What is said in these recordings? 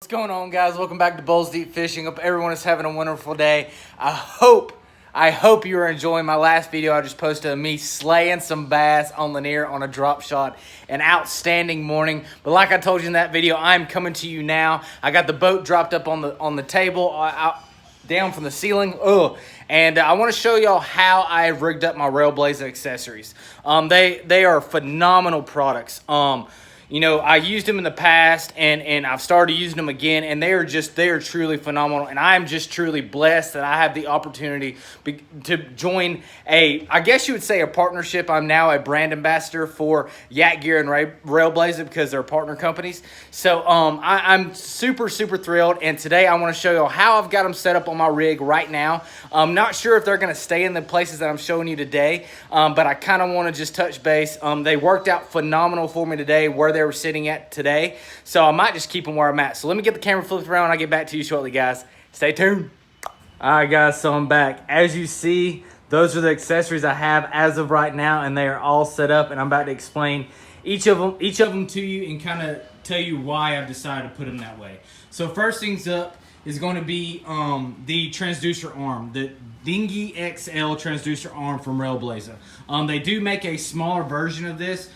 going on, guys? Welcome back to Bowls Deep Fishing. Hope everyone is having a wonderful day. I hope you are enjoying my last video I just posted of me slaying some bass on Lanier on a drop shot. An outstanding morning. But like I told you in that video, I'm coming to you now. I got the boat dropped up on the table, down from the ceiling. And I want to show y'all how I rigged up my Railblaza accessories. They are phenomenal products. You know, I used them in the past, and I've started using them again, and they are truly phenomenal. And I'm just truly blessed that I have the opportunity to join I guess you would say a partnership. I'm now a brand ambassador for Yak Gear and Railblaza because they're partner companies. So I'm super thrilled, and today I want to show you how I've got them set up on my rig right now. I'm not sure if they're going to stay in the places that I'm showing you today, but I kind of want to just touch base. They worked out phenomenal for me today where they were sitting at today, so I might just keep them where I'm at. So let me get the camera flipped around and I'll get back to you shortly, guys. Stay tuned. All right, guys, so I'm back. As you see, those are the accessories I have as of right now, and they are all set up, and I'm about to explain each of them to you and kind of tell you why I've decided to put them that way. So first things up is going to be the transducer arm, the Dingy XL transducer arm from Railblaza. They do make a smaller version of this.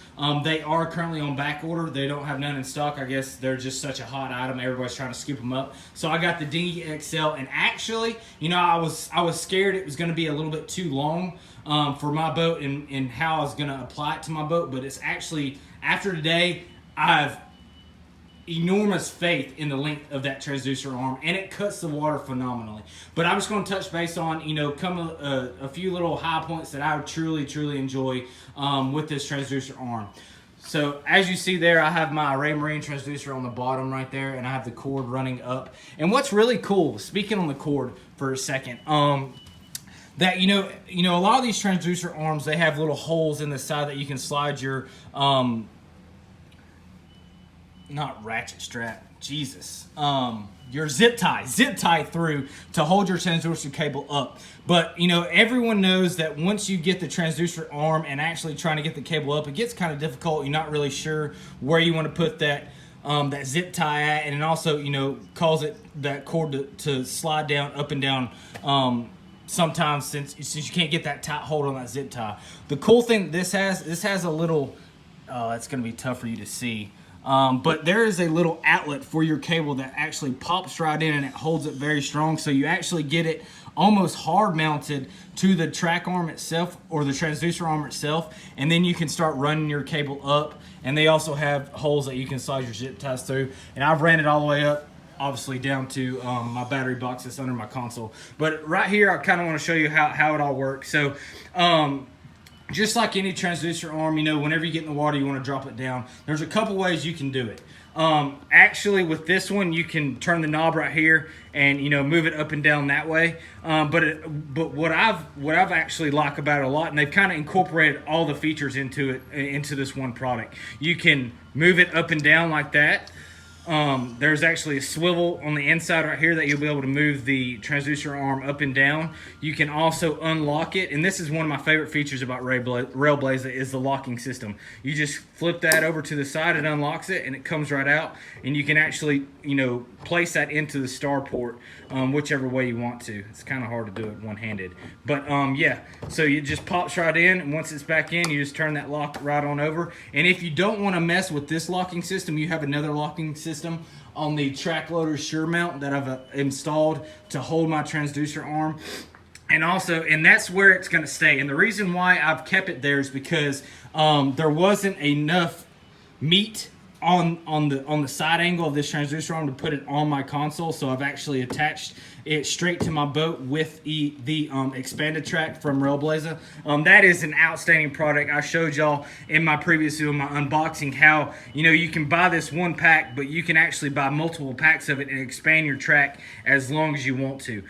They are currently on back order. They don't have none in stock. I guess they're just such a hot item. Everybody's trying to scoop them up. So I got the Dingy XL, and actually, you know, I was scared it was going to be a little bit too long for my boat and how I was going to apply it to my boat. But it's actually, after today, I've enormous faith in the length of that transducer arm, and it cuts the water phenomenally. But I'm just going to touch base on, you know, a few little high points that I truly enjoy with this transducer arm. So as you see there, I have my Ray Marine transducer on the bottom right there, and I have the cord running up. And what's really cool, speaking on the cord for a second, that you know a lot of these transducer arms, they have little holes in the side that you can slide your not ratchet strap, Jesus, your zip tie through to hold your transducer cable up. But you know, everyone knows that once you get the transducer arm and actually trying to get the cable up, it gets kind of difficult. You're not really sure where you want to put that zip tie at, and it also, you know, cause that cord to slide down, up and down, sometimes since you can't get that tight hold on that zip tie. The cool thing this has a little, it's going to be tough for you to see. But there is a little outlet for your cable that actually pops right in, and it holds it very strong, so you actually get it almost hard mounted to the track arm itself, or the transducer arm itself, and then you can start running your cable up. And they also have holes that you can slide your zip ties through, and I've ran it all the way up, obviously down to my battery box that's under my console. But right here, I kind of want to show you how it all works. So just like any transducer arm, you know, whenever you get in the water, you want to drop it down. There's a couple ways you can do it. Actually, with this one, you can turn the knob right here and, you know, move it up and down that way. But what I've actually liked about it a lot, and they've kind of incorporated all the features into this one product. You can move it up and down like that. There's actually a swivel on the inside right here that you'll be able to move the transducer arm up and down. You can also unlock it, and this is one of my favorite features about Railblaza is the locking system. You just flip that over to the side, it unlocks it, and it comes right out, and you can actually, you know, place that into the starport whichever way you want to. It's kind of hard to do it one-handed, but yeah, so it just pops right in, and once it's back in, you just turn that lock right on over. And if you don't want to mess with this locking system, you have another locking system on the track loader sure mount that I've installed to hold my transducer arm. And that's where it's going to stay. And the reason why I've kept it there is because there wasn't enough meat on the side angle of this transducer arm to put it on my console, so I've actually attached it straight to my boat with the expanded track from Railblaza. That is an outstanding product. I showed y'all in my previous video, my unboxing, how, you know, you can buy this one pack, but you can actually buy multiple packs of it and expand your track as long as you want to.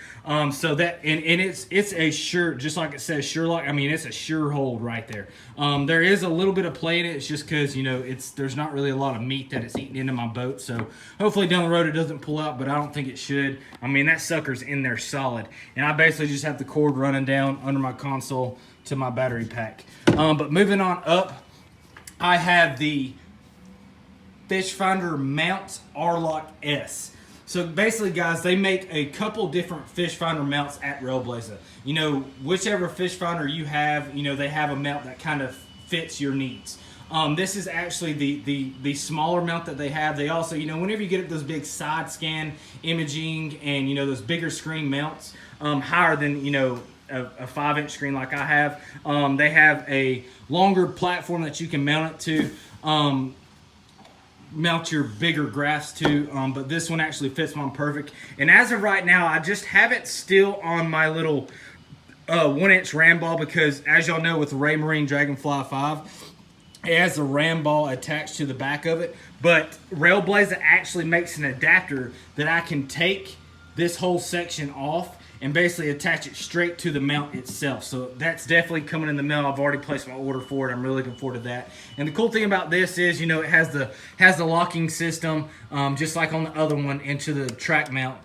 So that, and it's a sure, just like it says sure lock, I mean, it's a sure hold right there. There is a little bit of play in it. It's just because, you know, there's not really a lot of meat that it's eating into my boat, so hopefully down the road it doesn't pull out, but I don't think it should. I mean, that sucker's in there solid, and I basically just have the cord running down under my console to my battery pack. But moving on up, I have the Fish Finder Mount R-Lock S. So basically, guys, they make a couple different fish finder mounts at Railblaza. You know, whichever fish finder you have, you know, they have a mount that kind of fits your needs. This is actually the smaller mount that they have. They also, you know, whenever you get those big side scan imaging and, you know, those bigger screen mounts, higher than, you know, a 5-inch screen like I have, they have a longer platform that you can mount it to. Mount your bigger graphs to, but this one actually fits mine perfect. And as of right now, I just have it still on my little 1-inch ram ball because, as y'all know, with the Raymarine Dragonfly 5, it has a ram ball attached to the back of it. But Railblaza actually makes an adapter that I can take this whole section off and basically attach it straight to the mount itself. So that's definitely coming in the mail. I've already placed my order for it. I'm really looking forward to that. And the cool thing about this is, you know, it has the locking system, just like on the other one, into the track mount.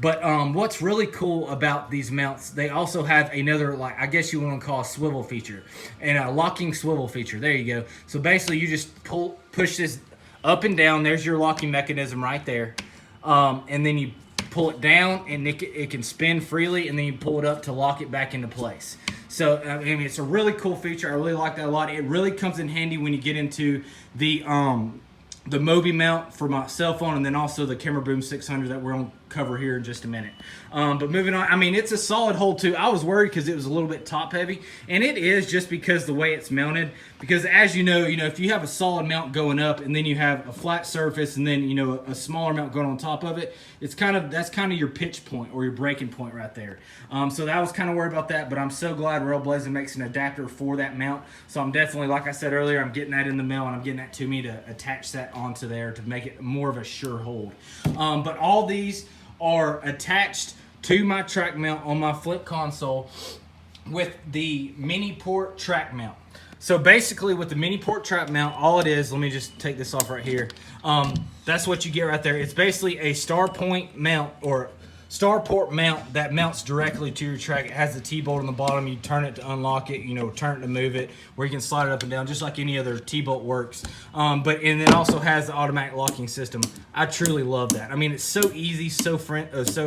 But what's really cool about these mounts, they also have another, like, I guess you want to call a swivel feature, and a locking swivel feature. There you go. So basically you just push this up and down. There's your locking mechanism right there. And then you pull it down and it can spin freely, and then you pull it up to lock it back into place. So I mean, it's a really cool feature. I really like that a lot. It really comes in handy when you get into the Mobi mount for my cell phone, and then also the Camera Boom 600 that we're going to cover here in just a minute. But moving on, I mean, it's a solid hold too. I was worried because it was a little bit top heavy, and it is just because the way it's mounted. Because as you know, if you have a solid mount going up and then you have a flat surface and then, you know, a smaller mount going on top of it, that's kind of your pitch point or your breaking point right there. So I was kind of worried about that, but I'm so glad Railblaza makes an adapter for that mount. So I'm definitely, like I said earlier, I'm getting that in the mail, and I'm getting that to me to attach that onto there to make it more of a sure hold. But all these are attached to my track mount on my flip console with the mini port track mount. So basically with the mini port track mount, all it is, let me just take this off right here. That's what you get right there. It's basically a star point mount or starport mount that mounts directly to your track. It has the T-bolt on the bottom. You turn it to unlock it, you know, turn it to move it, where you can slide it up and down just like any other T-bolt works. And it also has the automatic locking system. I truly love that. I mean, it's so easy, so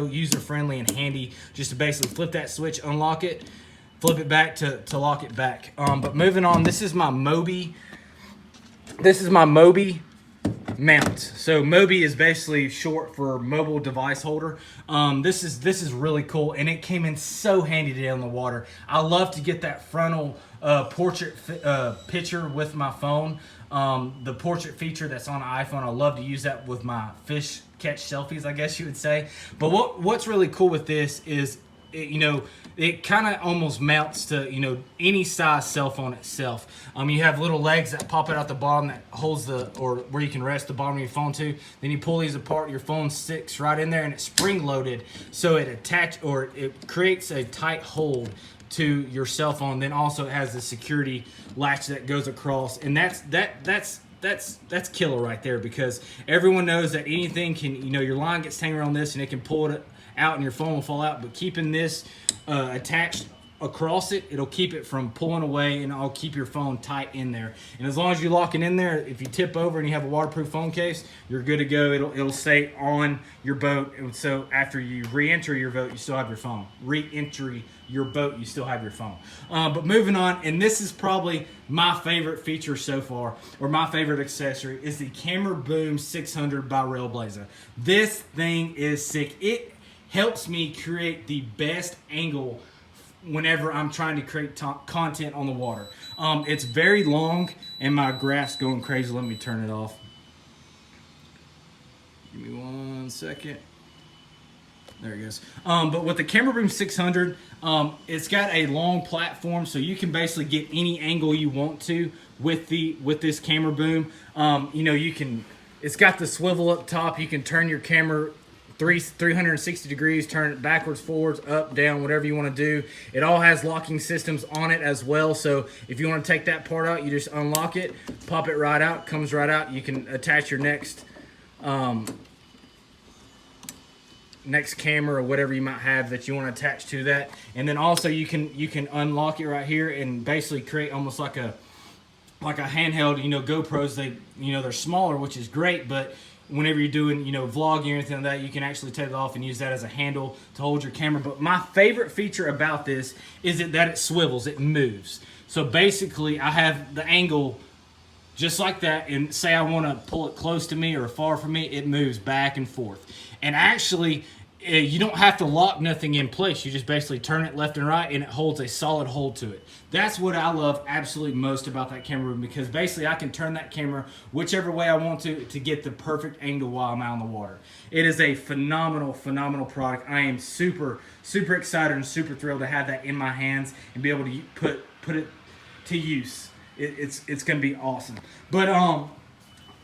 user-friendly and handy just to basically flip that switch, unlock it, flip it back to lock it back. But moving on, this is my Mobi. This is my Mobi mount. So Mobi is basically short for mobile device holder. This is really cool, and it came in so handy today on the water. I love to get that frontal portrait picture with my phone. The portrait feature that's on an iPhone, I love to use that with my fish catch selfies, I guess you would say. But what's really cool with this is, it kind of almost mounts to, any size cell phone itself. You have little legs that pop out the bottom that holds or where you can rest the bottom of your phone to. Then you pull these apart, your phone sticks right in there, and it's spring loaded, so it creates a tight hold to your cell phone. Then also it has the security latch that goes across, and that's killer right there, because everyone knows that anything can, your line gets tangled around this and it can pull it out and your phone will fall out. But keeping this attached across it, it'll keep it from pulling away, and I'll keep your phone tight in there. And as long as you lock it in there, if you tip over and you have a waterproof phone case, you're good to go. It'll stay on your boat. And so after you re-enter your boat, you still have your phone. Re-entry your boat, you still have your phone. But moving on, and this is probably my favorite feature so far, or my favorite accessory, is the Camera Boom 600 by Railblaza. This thing is sick. It helps me create the best angle whenever I'm trying to create content on the water. It's very long, and my graph's going crazy. Let me turn it off. Give me 1 second. There it goes. But with the Camera Boom 600, it's got a long platform, so you can basically get any angle you want to with this Camera Boom. It's got the swivel up top. You can turn your camera 360 degrees, turn it backwards, forwards, up, down, whatever you want to do. It all has locking systems on it as well, so if you want to take that part out, you just unlock it, pop it right out, comes right out. You can attach your next camera or whatever you might have that you want to attach to that. And then also you can unlock it right here and basically create almost like a handheld. GoPros, they're smaller, which is great, but whenever you're doing, you know, vlogging or anything like that, you can actually take it off and use that as a handle to hold your camera. But my favorite feature about this is that it swivels, it moves. So basically, I have the angle just like that, and say I want to pull it close to me or far from me, it moves back and forth. And actually, you don't have to lock nothing in place. You just basically turn it left and right, and it holds a solid hold to it. That's what I love absolutely most about that camera room, because basically I can turn that camera whichever way I want to get the perfect angle while I'm out on the water. It is a phenomenal, phenomenal product. I am super, super excited and super thrilled to have that in my hands and be able to put it to use. It's going to be awesome. But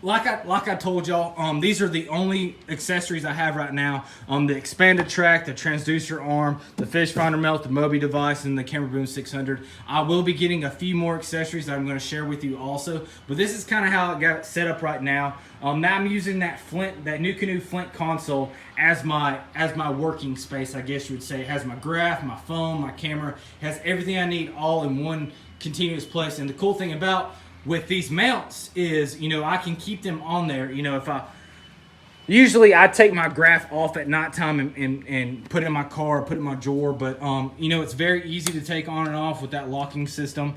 like I told y'all, these are the only accessories I have right now. The expanded track, the transducer arm, the fish finder mount, the Moby device, and the Camera Boom 600. I will be getting a few more accessories that I'm going to share with you also. But this is kind of how I got it set up right now. Now I'm using that New Canoe Flint console as my working space, I guess you would say. It has my graph, my phone, my camera. It has everything I need all in one continuous place. And the cool thing about with these mounts is, you know, I can keep them on there. You know, usually I take my graph off at nighttime and put it in my car, put it in my drawer, but you know, it's very easy to take on and off with that locking system.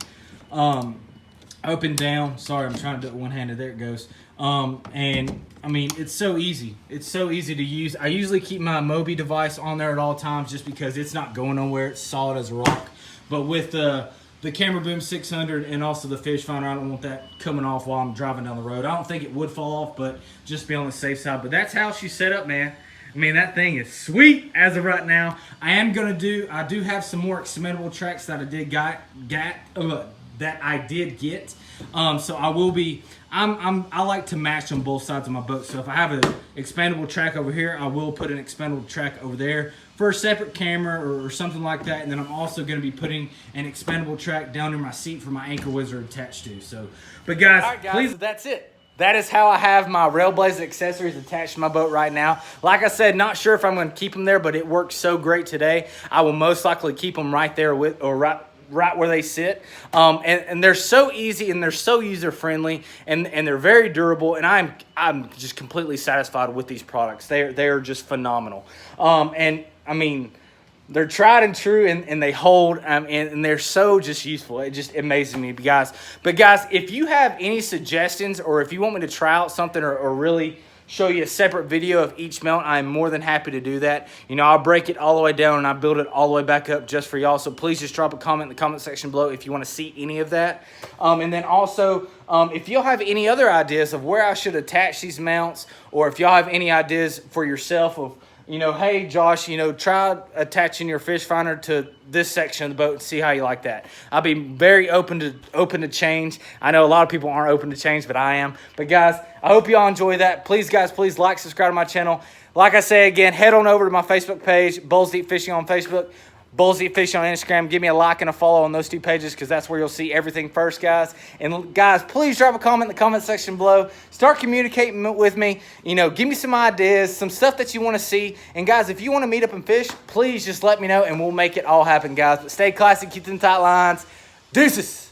Up and down. Sorry, I'm trying to do it one-handed. There it goes. And I mean, it's so easy. It's so easy to use. I usually keep my Moby device on there at all times just because it's not going nowhere. It's solid as a rock. But with the Camera Boom 600 and also the fish finder, I don't want that coming off while I'm driving down the road. I don't think it would fall off, but just be on the safe side. But that's how she's set up, man. I mean, that thing is sweet as of right now. I do have some more expendable tracks that I did get. So I will be, I like to match on both sides of my boat. So if I have an expandable track over here, I will put an expandable track over there for a separate camera or something like that. And then I'm also going to be putting an expandable track down in my seat for my anchor wizard attached to. So, but guys, all right, guys, please, that's it. That is how I have my Railblaza accessories attached to my boat right now. Like I said, not sure if I'm going to keep them there, but it worked so great today. I will most likely keep them right there right where they sit. And they're so easy and they're so user friendly and they're very durable. And I'm just completely satisfied with these products. They are just phenomenal. And I mean, they're tried and true, and they hold, and they're so just useful. It just amazes me, guys. But guys, if you have any suggestions or if you want me to try out something or really show you a separate video of each mount, I'm more than happy to do that. You know, I'll break it all the way down and I build it all the way back up just for y'all. So please just drop a comment in the comment section below if you want to see any of that. And then also, if y'all have any other ideas of where I should attach these mounts, or if y'all have any ideas for yourself of, you know, hey, Josh, you know, try attaching your fish finder to this section of the boat and see how you like that. I'll be very open to change. I know a lot of people aren't open to change, but I am. But guys, I hope y'all enjoy that. Please, guys, please like, subscribe to my channel. Like I say again, head on over to my Facebook page, Bulls Deep Fishing on Facebook, Bulls Deep Fishing on Instagram. Give me a like and a follow on those two pages because that's where you'll see everything first, guys. And guys, please drop a comment in the comment section below. Start communicating with me. You know, give me some ideas, some stuff that you want to see. And guys, if you want to meet up and fish, please just let me know and we'll make it all happen, guys. But stay classy, keep them tight lines. Deuces.